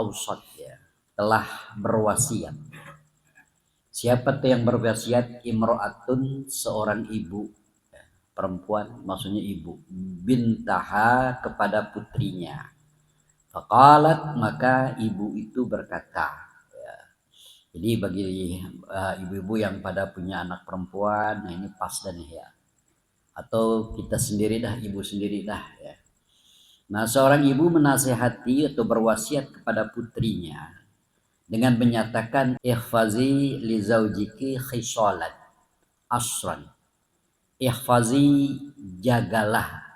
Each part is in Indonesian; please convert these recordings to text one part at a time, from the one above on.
ausat ya, telah berwasiat. Siapa tuh yang berwasiat? Imro'atun, seorang ibu, perempuan maksudnya ibu, bintaha, kepada putrinya. Faqalat, maka ibu itu berkata, ya. Jadi bagi ibu-ibu yang pada punya anak perempuan, nah ini pas dan ya. Atau kita sendiri dah, ibu sendiri dah ya. Nah, seorang ibu menasihati atau berwasiat kepada putrinya dengan menyatakan ihfazi li zaujiki khisalan asran. Ihfazi, jagalah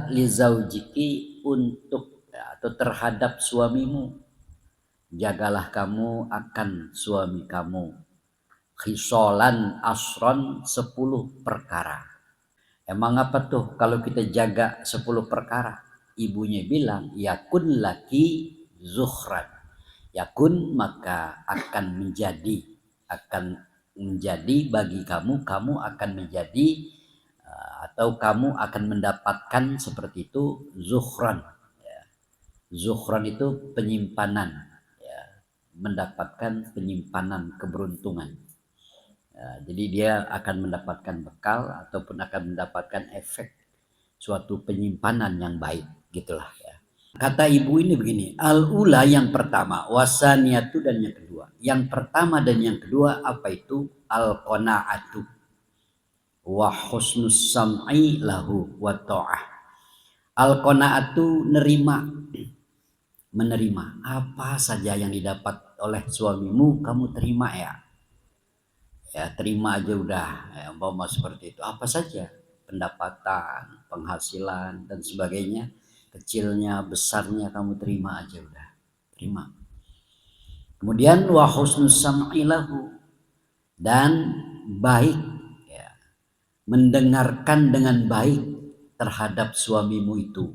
li zaujiki, untuk atau terhadap suamimu. Jagalah kamu akan suami kamu. Khisalan asron, 10 perkara. Emang apa tuh kalau kita jaga 10 perkara? Ibunya bilang, yakun laki zuhran. Yakun, maka akan menjadi bagi kamu akan menjadi atau kamu akan mendapatkan seperti itu zuhran. Ya. Zuhran itu penyimpanan, ya. Mendapatkan penyimpanan keberuntungan. Ya, jadi dia akan mendapatkan bekal ataupun akan mendapatkan efek suatu penyimpanan yang baik, gitulah ya. Kata ibu ini begini, al-ula yang pertama, wasaniyatu dan yang kedua. Yang pertama dan yang kedua apa itu? Al-qanaatu wa husnus sam'i lahu wa ta'ah. Al-qanaatu, menerima apa saja yang didapat oleh suamimu, kamu terima ya. Ya, terima aja udah, ya, umpama seperti itu. Apa saja, pendapatan, penghasilan dan sebagainya, kecilnya, besarnya, kamu terima aja udah. Terima. Kemudian wa husnus sam'i lahu, dan baik ya, mendengarkan dengan baik terhadap suamimu itu.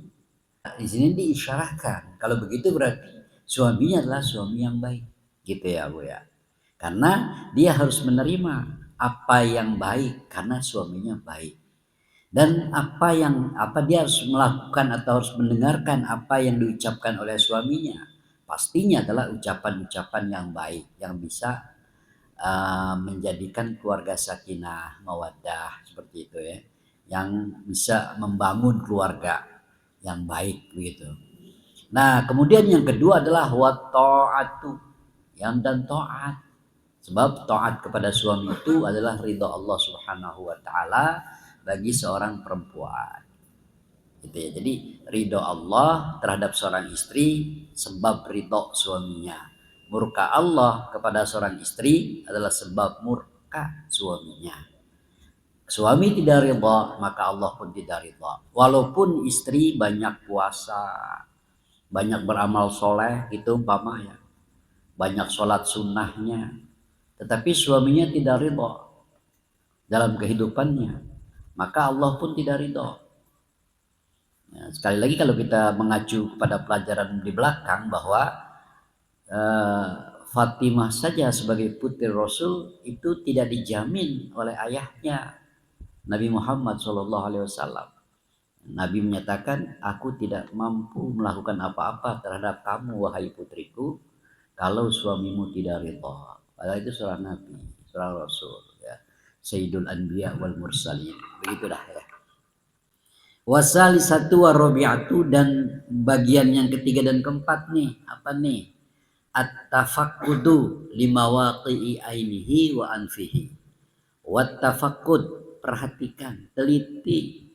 Di sini diisyarahkan kalau begitu berarti suaminya adalah suami yang baik, gitu ya Bu ya. Karena dia harus menerima apa yang baik karena suaminya baik. Dan apa dia harus melakukan atau harus mendengarkan apa yang diucapkan oleh suaminya. Pastinya adalah ucapan-ucapan yang baik yang bisa menjadikan keluarga sakinah mawaddah, seperti itu ya. Yang bisa membangun keluarga yang baik begitu. Nah, kemudian yang kedua adalah wa ta'atu, yang dan taat. Sebab taat kepada suami itu adalah ridha Allah Subhanahu wa taala bagi seorang perempuan. Gitu ya. Jadi ridha Allah terhadap seorang istri sebab ridha suaminya. Murka Allah kepada seorang istri adalah sebab murka suaminya. Suami tidak ridha, maka Allah pun tidak ridha. Walaupun istri banyak puasa, banyak beramal soleh, itu umpama ya, banyak sholat sunnahnya, tetapi suaminya tidak ridha dalam kehidupannya, maka Allah pun tidak ridha. Nah, sekali lagi kalau kita mengacu pada pelajaran di belakang bahwa Fatimah saja sebagai putri Rasul itu tidak dijamin oleh ayahnya Nabi Muhammad SAW. Nabi menyatakan, aku tidak mampu melakukan apa-apa terhadap kamu wahai putriku kalau suamimu tidak ridha. Padahal itu seorang Nabi, seorang Rasul ya. Sayyidul Anbiya wal Mursalin. Begitulah ya. Wasalisatu warabi'atu, dan bagian yang ketiga dan keempat nih, apa nih? At-tafaqqudu limawaqi'i ainihi wa anfihi. Wat-tafaqqud, perhatikan, teliti.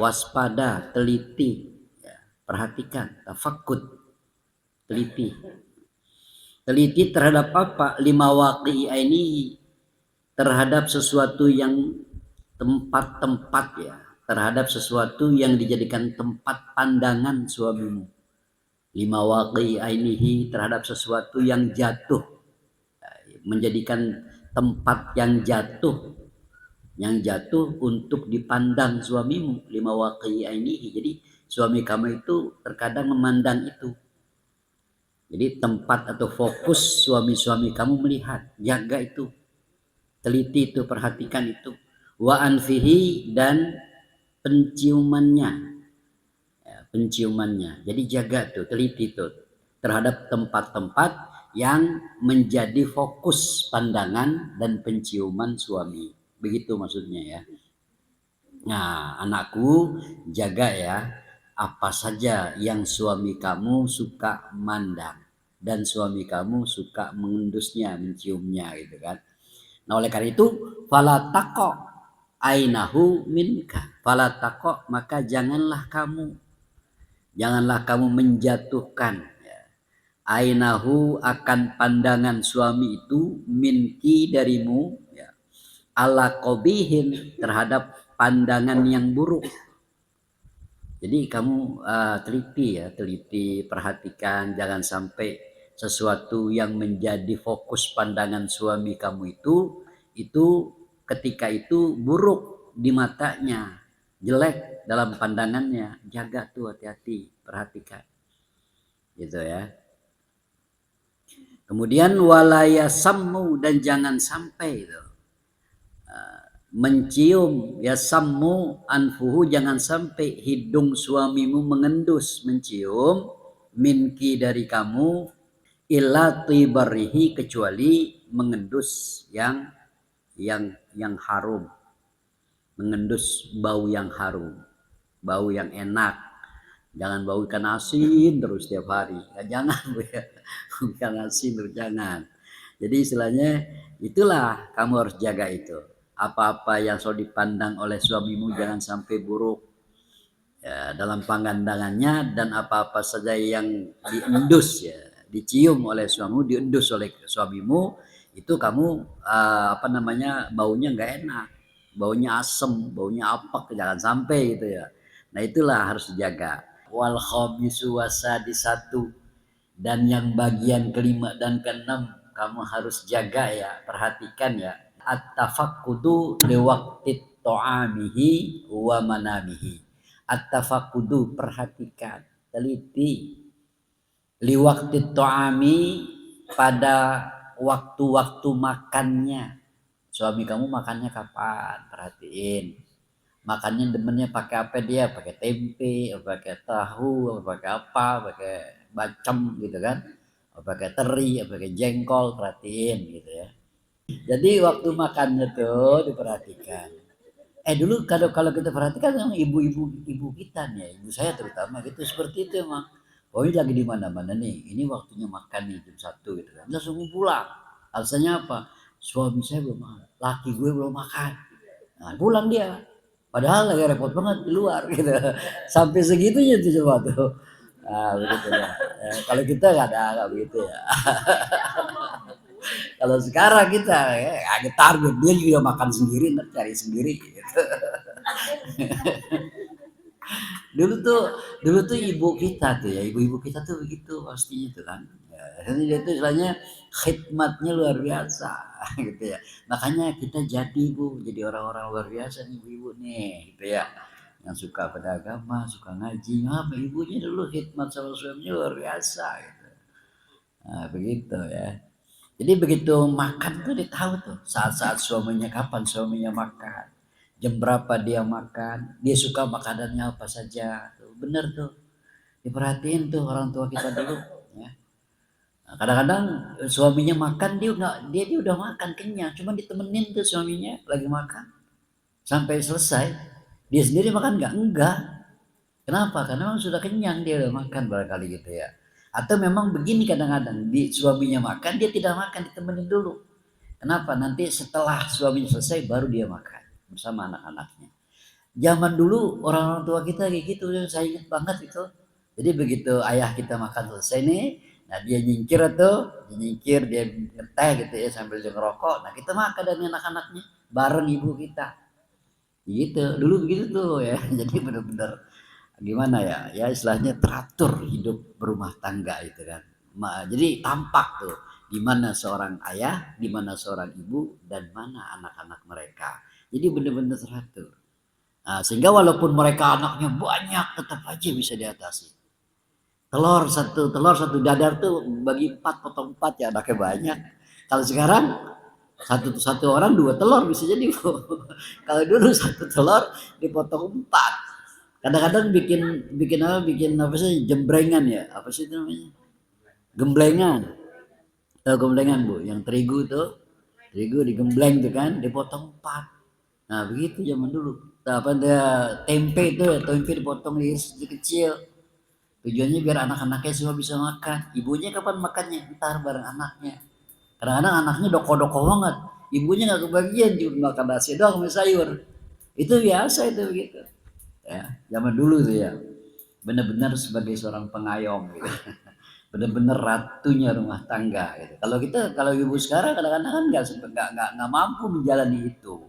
Waspada, teliti. Ya, perhatikan, tafaqqud, teliti. Teliti terhadap apa? Limawaqi'i ainihi, terhadap sesuatu yang tempat-tempat ya, terhadap sesuatu yang dijadikan tempat pandangan suamimu. Limawaqi'i ainihi, terhadap sesuatu yang jatuh, menjadikan tempat yang jatuh untuk dipandang suamimu. Limawaqi'i ainihi, jadi suami kamu itu terkadang memandang itu. Jadi tempat atau fokus suami-suami kamu melihat, jaga itu, teliti itu, perhatikan itu. Wa anfihi, dan penciumannya, ya, penciumannya. Jadi jaga tuh, teliti tuh terhadap tempat-tempat yang menjadi fokus pandangan dan penciuman suami. Begitu maksudnya ya. Nah, anakku, jaga ya apa saja yang suami kamu suka mandang dan suami kamu suka mengendusnya, menciumnya gitu kan. Nah, oleh karena itu fala taqa ainahu minka. Fala taqa, maka janganlah kamu menjatuhkan ainahu akan pandangan suami itu minki darimu ya, ala qabihin terhadap pandangan yang buruk. Jadi kamu teliti, perhatikan, jangan sampai sesuatu yang menjadi fokus pandangan suami kamu itu ketika itu buruk di matanya, jelek dalam pandangannya. Jaga tuh, hati-hati, perhatikan, gitu ya. Kemudian walaya sammu, dan jangan sampai itu mencium ya sammu anfuhu, jangan sampai hidung suamimu mengendus, mencium minki dari kamu, illa tibarihi, kecuali mengendus yang harum, mengendus bau yang harum, bau yang enak. Jangan bau ikan asin terus tiap hari, ya, jangan ya. Ikan asin terus jangan. Jadi istilahnya itulah kamu harus jaga itu. Apa-apa yang selalu dipandang oleh suamimu jangan sampai buruk ya, dalam pandangannya, dan apa-apa saja yang diendus ya, dicium oleh suamimu, diendus oleh suamimu, itu kamu baunya nggak enak, baunya asem, baunya apek, jangan sampai gitu ya. Nah itulah harus dijaga. Wal khamisu wasadisatu, dan yang bagian kelima dan keenam kamu harus jaga ya, perhatikan ya, at-tafaqqudu liwaqtit ta'amihi wa manamihi. At-tafaqqudu, perhatikan, teliti, liwaqtit ta'ami, pada waktu-waktu makannya. Suami kamu makannya kapan? Perhatiin. Makannya demennya pakai apa dia? Pakai tempe, pakai tahu, pakai apa? Pakai bacem gitu kan? Pakai teri, pakai jengkol, perhatiin gitu ya. Jadi waktu makannya tuh diperhatikan. Dulu kalau kita perhatikan memang ibu kita nih, ibu saya terutama gitu, seperti itu emang. Oh ini lagi di mana-mana nih, ini waktunya makan nih jam 1 gitu kan. Langsung pulang. Alasannya apa? Suami saya belum makan, laki gue belum makan. Nah, pulang dia. Padahal lagi repot banget di luar gitu. Sampai segitunya tuh coba tuh. Nah, begitu ya. Kalau kita nggak begitu ya. Kalau sekarang kita ada target, dia juga makan sendiri, cari sendiri gitu. dulu tuh ibu kita tuh ya, ibu-ibu kita tuh begitu pastinya tuh kan. Jadi dia tuh istilahnya khidmatnya luar biasa gitu ya. Makanya kita jadi orang-orang luar biasa nih ibu-ibu nih gitu ya. Yang suka pada agama, suka ngaji, apa ibunya dulu khidmat sama suaminya luar biasa gitu. Nah, begitu ya. Jadi begitu makan tuh dia tahu tuh saat-saat suaminya, kapan suaminya makan, jam berapa dia makan, dia suka makanannya apa saja. Tuh, bener tuh, diperhatiin tuh orang tua kita dulu. Ya. Nah, kadang-kadang suaminya makan dia udah makan kenyang, cuma ditemenin tuh suaminya lagi makan sampai selesai. Dia sendiri makan nggak? Enggak. Kenapa? Karena memang sudah kenyang, dia udah makan barangkali gitu ya. Atau memang begini kadang-kadang, suaminya makan dia tidak makan, ditemenin dulu. Kenapa? Nanti setelah suaminya selesai baru dia makan bersama anak-anaknya. Zaman dulu orang-orang tua kita kayak gitu, saya ingat banget itu. Jadi begitu ayah kita makan selesai nih, nah dia nyingkir, dia ngeteh gitu ya sambil dia ngerokok. Nah kita makan dengan anak-anaknya bareng ibu kita. Gitu, dulu begitu tuh ya. Jadi benar-benar gimana ya, ya istilahnya teratur hidup berumah tangga itu kan. Jadi tampak tuh di mana seorang ayah, di mana seorang ibu, dan mana anak-anak mereka. Jadi benar-benar teratur. Nah, sehingga walaupun mereka anaknya banyak, tetap aja bisa diatasi. Telur satu dadar tuh bagi 4, potong 4 ya, anaknya banyak. Kalau sekarang satu orang 2 telur bisa jadi. Kalau dulu 1 telur dipotong 4. Kadang-kadang bikin bikin apa sih, jembrengan ya, apa sih itu namanya, gemblengan. Tahu gemblengan bu, yang terigu tuh, terigu digembleng tuh kan, dipotong 4. Nah begitu zaman dulu. Nah, apa dia, tempe itu ya, tempe dipotong kecil. Tujuannya biar anak-anaknya semua bisa makan. Ibunya kapan makannya? Ntar bareng anaknya. Kadang-kadang anaknya doko-doko banget. Ibunya nggak kebagian, cuma makan nasi doang sama sayur. Itu biasa itu begitu. Ya, zaman dulu tuh ya. Benar-benar sebagai seorang pengayom gitu. Benar-benar ratunya rumah tangga gitu. Kalau kita, kalau ibu sekarang kadang-kadang kan nggak mampu menjalani itu.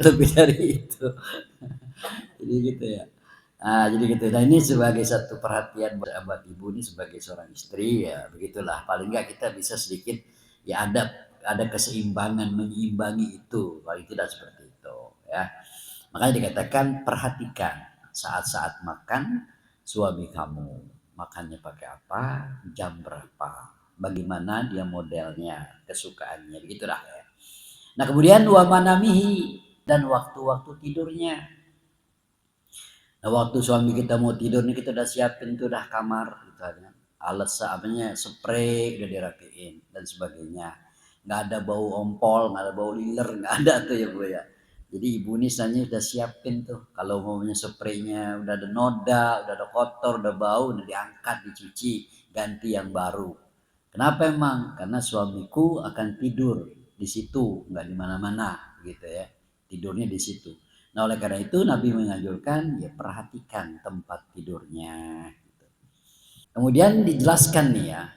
Lebih dari itu. Jadi gitu ya. Nah, jadi gitu. Nah, ini sebagai satu perhatian buat ibu ini sebagai seorang istri ya, begitulah. Paling nggak kita bisa sedikit ya, ada keseimbangan, menyeimbangi itu. Paling tidak seperti itu ya. Makanya dikatakan perhatikan saat-saat makan suami kamu, makannya pakai apa, jam berapa, bagaimana dia modelnya, kesukaannya, begitulah ya. Nah kemudian wa manamihi, dan waktu-waktu tidurnya. Nah waktu suami kita mau tidur nih, kita udah siapin tuh udah kamar gitu kan, alat apanya, spray udah dirapiin dan sebagainya, nggak ada bau ompol, nggak ada bau liler, nggak ada tuh ya bu ya. Jadi ibu nih misalnya udah siapin tuh, kalau maunya spraynya udah ada noda, udah ada kotor, udah bau, udah diangkat, dicuci, ganti yang baru. Kenapa emang? Karena suamiku akan tidur di situ, nggak di mana-mana gitu ya, tidurnya di situ. Nah oleh karena itu Nabi menganjurkan ya perhatikan tempat tidurnya. Kemudian dijelaskan nih ya,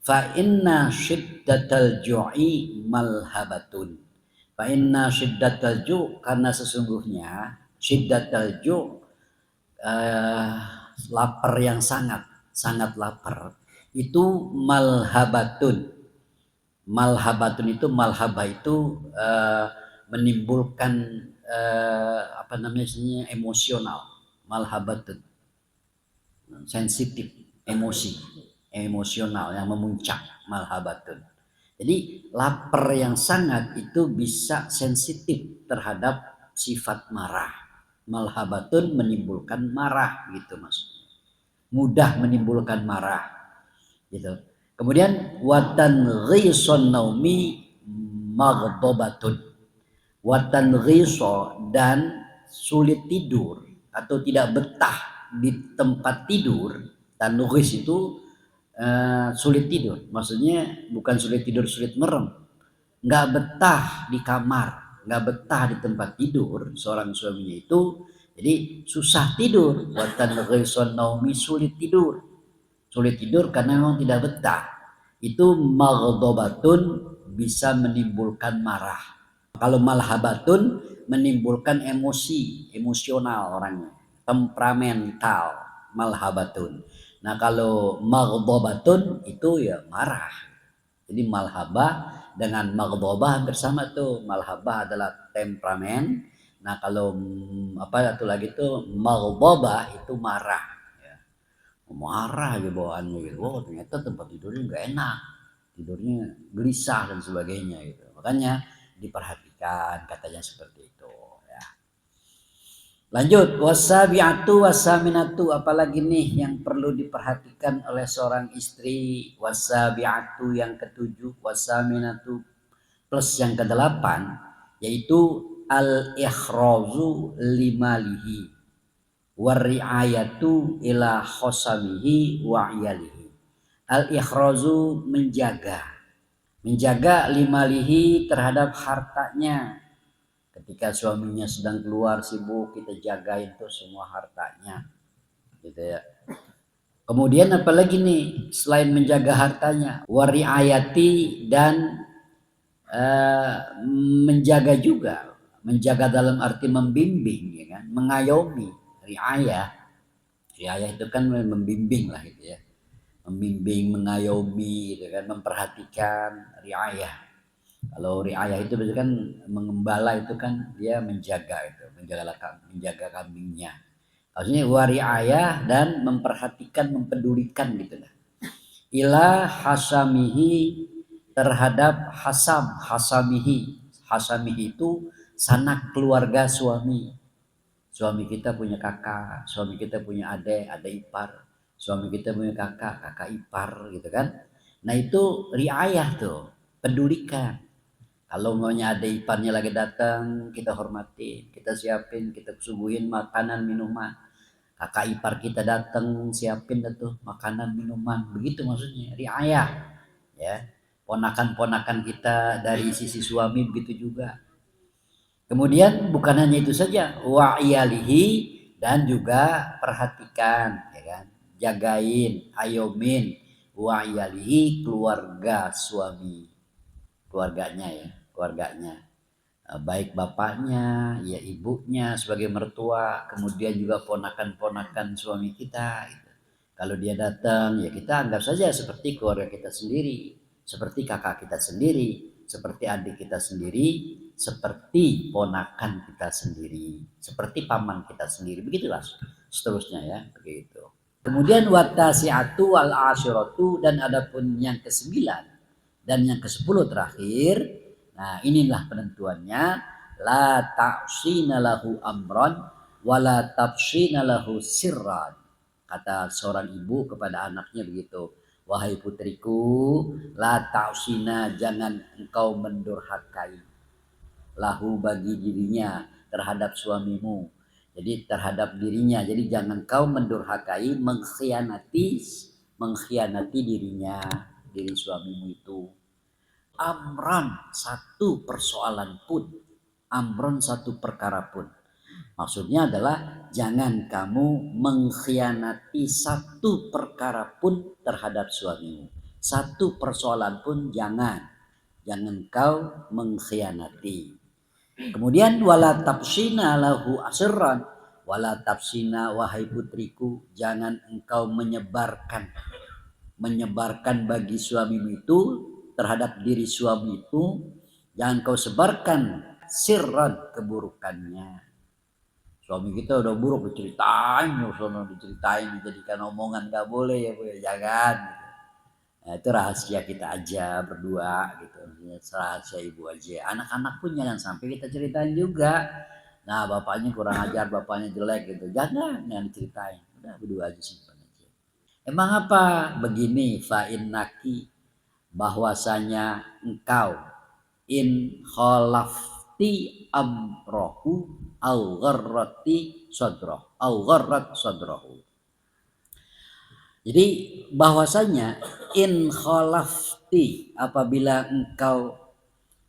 fa inna syiddatal ju'i malhabatun. Fa inna syiddatal ju', karena sesungguhnya syiddatal ju' eh, lapar yang sangat sangat lapar itu malhabatun. Malhabatun itu, malhabah itu menimbulkan apa namanya, emosional. Malhabatun sensitif, emosional yang memuncak, malhabatun. Jadi lapar yang sangat itu bisa sensitif terhadap sifat marah. Malhabatun menimbulkan marah gitu maksudnya. Mudah menimbulkan marah gitu. Kemudian watan ghison naumi maghdobatun. Watan ghiso, dan sulit tidur atau tidak betah di tempat tidur. Tanugis itu sulit tidur, maksudnya bukan sulit tidur, sulit merem, nggak betah di kamar, nggak betah di tempat tidur seorang suaminya itu, jadi susah tidur. Watan ghison naumi, sulit tidur, sulit tidur karena memang tidak betah. Itu maghdobatun, bisa menimbulkan marah. Kalau malhabatun menimbulkan emosi, emosional orangnya, temperamental, malhabatun. Nah kalau maghdobatun itu ya marah. Jadi malhabah dengan maghdobah bersama tuh. Malhabah adalah temperamen. Nah kalau apa satu lagi tuh maghdobah itu marah. Marah aja bawaannya gitu. Oh ternyata tempat tidurnya nggak enak, tidurnya gelisah dan sebagainya gitu. Makanya diperhatikan katanya seperti itu ya. Lanjut, wasabiatu wasaminatu, apalagi nih yang perlu diperhatikan oleh seorang istri. Wasabiatu yang ketujuh, wasaminatu plus yang kedelapan, yaitu al ikhrazu limalihi wari'ayatu ila khosamihi wa iyalihi. Al ikhrazu, menjaga limalihi terhadap hartanya. Ketika suaminya sedang keluar sibuk, kita jagain tuh semua hartanya gitu ya. Kemudian apalagi nih selain menjaga hartanya, wari'ayati, dan menjaga juga, menjaga dalam arti membimbing ya kan, mengayomi. Riayah, riayah itu kan membimbing lah gitu ya, membimbing, mengayomi gitu kan, memperhatikan, riayah. Kalau riayah itu berarti kan mengembala, itu kan dia menjaga, itu menjaga kambingnya. Maksudnya wariayah, dan memperhatikan, mempedulikan gitu lah. Ila hasamihi, terhadap hasam, hasamihi. Hasamihi itu sanak keluarga suami. Suami kita punya kakak, suami kita punya adik, adik ipar, suami kita punya kakak, kakak ipar gitu kan. Nah itu riayah tuh, pedulikan. Kalau maunya ada iparnya lagi datang, kita hormati, kita siapin, kita suguhin makanan minuman. Kakak ipar kita datang, siapin tuh makanan minuman. Begitu maksudnya, riayah. Ya, ponakan-ponakan kita dari sisi suami begitu juga. Kemudian bukan hanya itu saja, wa iyalihi, dan juga perhatikan, ya kan? Jagain, ayomin wa iyalihi, keluarga suami, keluarganya ya, keluarganya. Baik bapaknya, ya ibunya sebagai mertua, kemudian juga ponakan-ponakan suami kita. Gitu. Kalau dia datang, ya kita anggap saja seperti keluarga kita sendiri, seperti kakak kita sendiri, seperti adik kita sendiri, seperti ponakan kita sendiri, seperti paman kita sendiri. Begitulah seterusnya ya, begitu. Kemudian watasiatu wal asyiratu, dan adapun yang ke-9 dan yang ke-10 terakhir. Nah, inilah penentuannya, la ta'sina lahu amran wala tafsina lahu sirran. Kata seorang ibu kepada anaknya begitu. Wahai putriku, la ta'sina, jangan engkau mendurhakai lahu, bagi dirinya, terhadap suamimu. Jadi terhadap dirinya. Jadi jangan kau mendurhakai, mengkhianati dirinya, diri suamimu itu. Amran, satu persoalan pun, amran, satu perkara pun. Maksudnya adalah jangan kamu mengkhianati satu perkara pun terhadap suamimu. Satu persoalan pun jangan kau mengkhianati. Kemudian wala tafsina lahu asirran, wala tafsina, wahai putriku, jangan engkau menyebarkan bagi suamimu itu, terhadap diri suami itu, jangan kau sebarkan sirran, keburukannya. Suami kita udah buruk diceritain, dijadikan omongan, gak boleh ya, jangan. Nah, itu rahasia kita aja berdua gitu, rahasia ibu aja. Anak-anak pun jangan sampai kita ceritain juga. Nah, bapaknya kurang ajar, bapaknya jelek gitu, jangan diceritain. Udah berdua aja, simpan aja. Emang apa? Begini, fa'innaki, bahwasanya engkau, in khalafti amrohu au gharrati sadrah au gharrat sadrahu. Jadi bahwasanya in khalafti, apabila engkau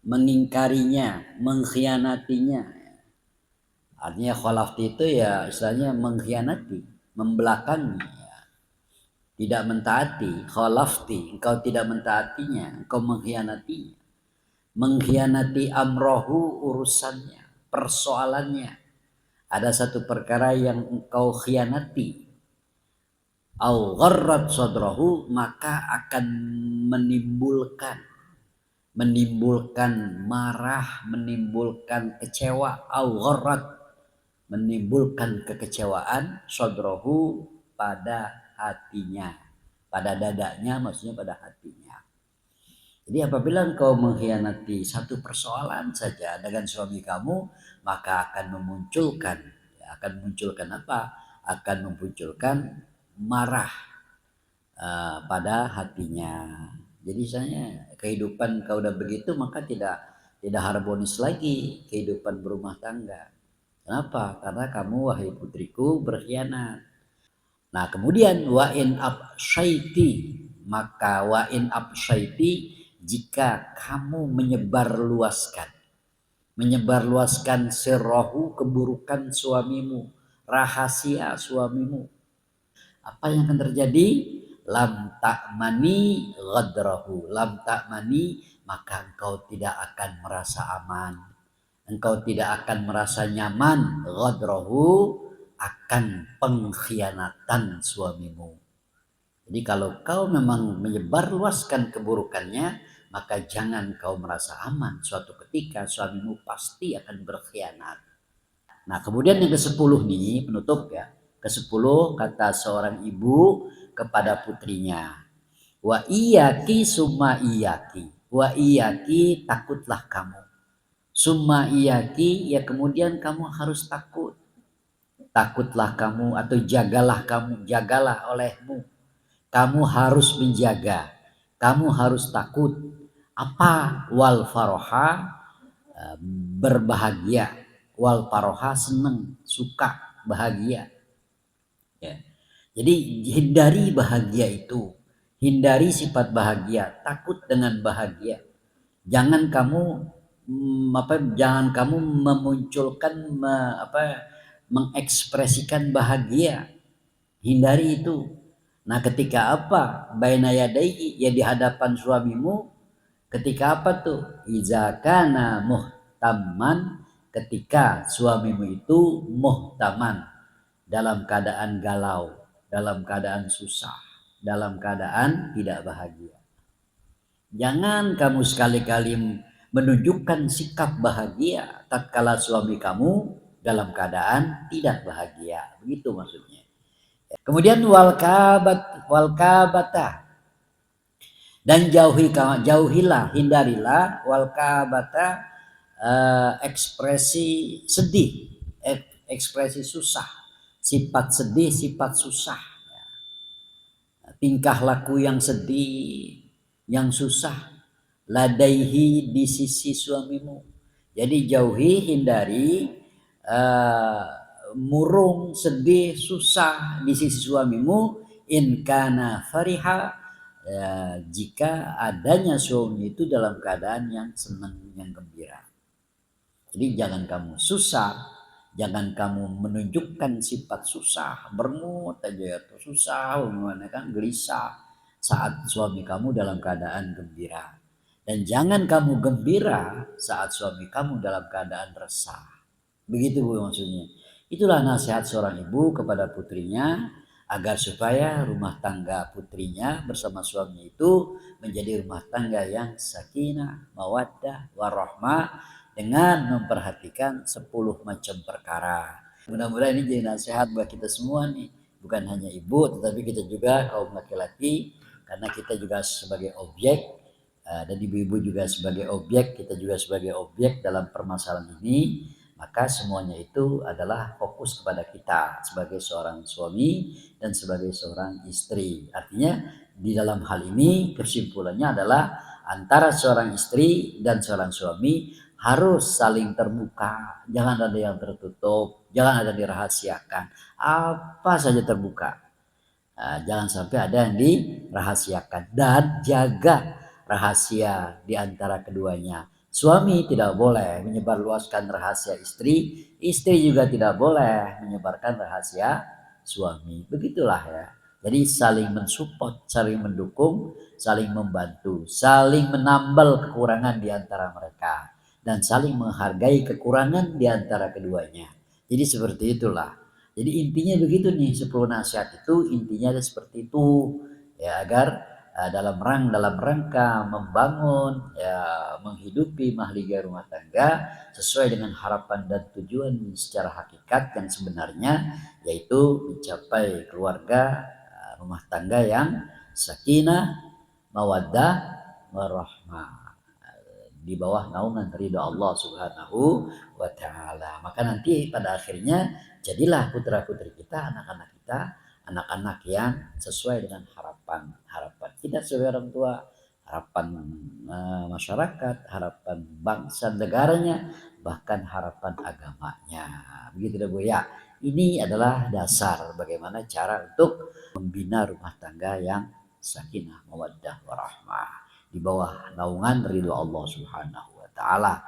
mengingkarinya, mengkhianatinya. Artinya khalafti itu ya istilahnya mengkhianati, membelakangi, tidak mentaati. Khalafti, engkau tidak mentaatinya, engkau mengkhianatinya. Mengkhianati amrohu, urusannya, persoalannya. Ada satu perkara yang engkau khianati, au gharrat sadrahu, maka akan menimbulkan marah, menimbulkan kecewa, au gharrat, menimbulkan kekecewaan, sadrahu, pada hatinya, pada dadanya, maksudnya pada hatinya. Jadi apabila engkau mengkhianati satu persoalan saja dengan suami kamu, maka akan memunculkan apa? Akan memunculkan marah pada hatinya. Jadi misalnya kehidupan kau udah begitu, maka tidak harmonis lagi kehidupan berumah tangga. Kenapa? Karena kamu, wahai putriku, berkhianat. Nah, kemudian wa in absyaiti, maka wa in absyaiti, jika kamu menyebarluaskan sirrahu, keburukan suamimu, rahasia suamimu, apa yang akan terjadi? Lam ta'mani ghadrahu, lam ta'mani, maka engkau tidak akan merasa aman, engkau tidak akan merasa nyaman, ghadrahu, akan pengkhianatan suamimu. Jadi kalau kau memang menyebarluaskan keburukannya, maka jangan kau merasa aman, suatu ketika suamimu pasti akan berkhianat. Nah, kemudian yang ke-10 nih, penutup ya. Ke-10 kata seorang ibu kepada putrinya, wa iyaki summa iyaki, wa iyaki, takutlah kamu, summa iyaki, ya kemudian kamu harus takut. takutlah kamu atau jagalah kamu, jagalah olehmu. Kamu harus menjaga, kamu harus takut. Apa? Wal faroha, berbahagia. Wal faroha, senang, suka, bahagia. Ya. Jadi hindari bahagia itu, hindari sifat bahagia, takut dengan bahagia. Jangan kamu jangan kamu memunculkan mengekspresikan bahagia. Hindari itu. Nah, ketika apa? Baina yadaihi, ya di hadapan suamimu. Ketika apa tuh? Iza kana muhtamman, ketika suamimu itu muhtaman, dalam keadaan galau, dalam keadaan susah, dalam keadaan tidak bahagia. Jangan kamu sekali-kali menunjukkan sikap bahagia tatkala suami kamu dalam keadaan tidak bahagia. Begitu maksudnya. Kemudian wal kabata, dan jauhilah, hindarilah wal kabata, ekspresi sedih, ekspresi susah, sifat sedih, sifat susah, tingkah laku yang sedih, yang susah, ladaihi, di sisi suamimu. Jadi jauhi, hindari murung, sedih, susah di sisi suamimu. In kana fariha, jika adanya suami itu dalam keadaan yang senang, yang gembira. Jadi jangan kamu susah, jangan kamu menunjukkan sifat susah, bermut aja atau susah, gimana kan, gelisah saat suami kamu dalam keadaan gembira. Dan jangan kamu gembira saat suami kamu dalam keadaan resah. Begitu Bu maksudnya. Itulah nasihat seorang ibu kepada putrinya, agar supaya rumah tangga putrinya bersama suami itu menjadi rumah tangga yang sakinah, mawaddah, warahmah, dengan memperhatikan 10 macam perkara. Mudah-mudahan ini jadi nasihat buat kita semua nih, bukan hanya ibu tetapi kita juga kaum laki-laki, karena kita juga sebagai objek, dan ibu-ibu juga sebagai objek, kita juga sebagai objek dalam permasalahan ini. Maka semuanya itu adalah fokus kepada kita sebagai seorang suami dan sebagai seorang istri. Artinya di dalam hal ini kesimpulannya adalah antara seorang istri dan seorang suami harus saling terbuka. Jangan ada yang tertutup, jangan ada dirahasiakan. Apa saja terbuka. Jangan sampai ada yang dirahasiakan, dan jaga rahasia di antara keduanya. Suami tidak boleh menyebarluaskan rahasia istri, istri juga tidak boleh menyebarkan rahasia suami. Begitulah ya. Jadi saling mensupport, saling mendukung, saling membantu, saling menambal kekurangan di antara mereka, dan saling menghargai kekurangan di antara keduanya. Jadi seperti itulah. Jadi intinya begitu nih, 10 nasihat itu intinya ada seperti itu. Ya, agar dalam rangka membangun, ya, menghidupi mahligai rumah tangga sesuai dengan harapan dan tujuan secara hakikat yang sebenarnya, yaitu mencapai keluarga, rumah tangga yang sakinah, mawaddah, warahmah, di bawah naungan ridha Allah Subhanahu wa taala. Maka nanti pada akhirnya jadilah putra-putri kita, anak-anak kita, anak-anak yang sesuai dengan harapan kita sebagai orang tua, harapan masyarakat, harapan bangsa negaranya, bahkan harapan agamanya. Begitu deh Bu ya. Ini adalah dasar bagaimana cara untuk membina rumah tangga yang sakinah, mawaddah, warahmah di bawah naungan ridho Allah Subhanahu wa taala.